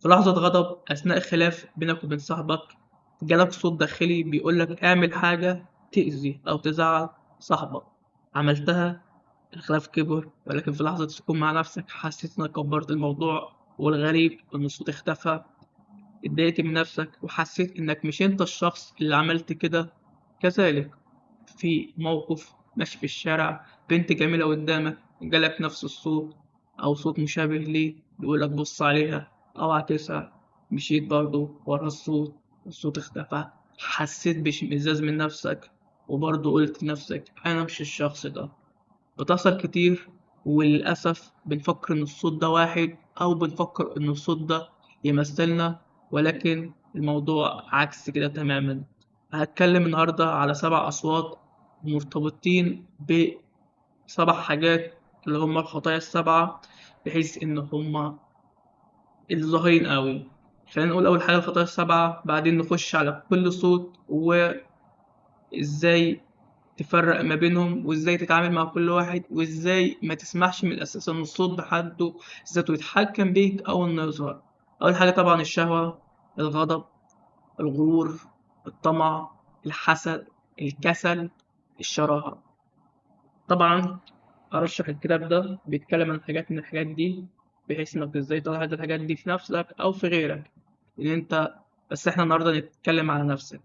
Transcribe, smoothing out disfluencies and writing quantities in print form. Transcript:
في لحظة غضب أثناء خلاف بينك وبين صاحبك جالك صوت داخلي بيقولك اعمل حاجة تأذي أو تزعل صاحبك، عملتها الخلاف كبر، ولكن في لحظة السكون مع نفسك حسيت إنك كبرت الموضوع، والغريب إن الصوت اختفى. اتضايقت من نفسك وحسيت إنك مش أنت الشخص اللي عملت كده. كذلك في موقف ماشي في الشارع، بنت جميلة قدامك جالك نفس الصوت أو صوت مشابه ليه بيقولك بص عليها أو عكسها، مشيت برضه ورا الصوت، الصوت اختفى، حسيت باشمئزاز من نفسك وبرضه قلت لنفسك أنا مش الشخص ده. بتحصل كتير، وللأسف بنفكر إن الصوت ده واحد أو بنفكر إن الصوت ده يمثلنا، ولكن الموضوع عكس كده تماما. هتكلم النهاردة على 7 أصوات مرتبطين ب7 حاجات اللي هما الخطايا السبعة، بحيث إن هما الظاهرين قوي. خلينا نقول أول حاجة الخطايا السبعة، بعدين نخش على كل صوت وإزاي تفرق ما بينهم وإزاي تتعامل مع كل واحد وإزاي ما تسمحش من الأساس إن الصوت بحده ذاته يتحكم بيك أو إنه يظهر. أول حاجة طبعا الشهوة، الغضب، الغرور، الطمع، الحسد، الكسل، الشراهة. طبعا أرشح الكتاب ده بيتكلم عن حاجات من الحاجات دي، بحيث إنك إزاي تلاحظ الحاجات دي في نفسك أو في غيرك، لأن أنت بس إحنا النهاردة نتكلم على نفسك.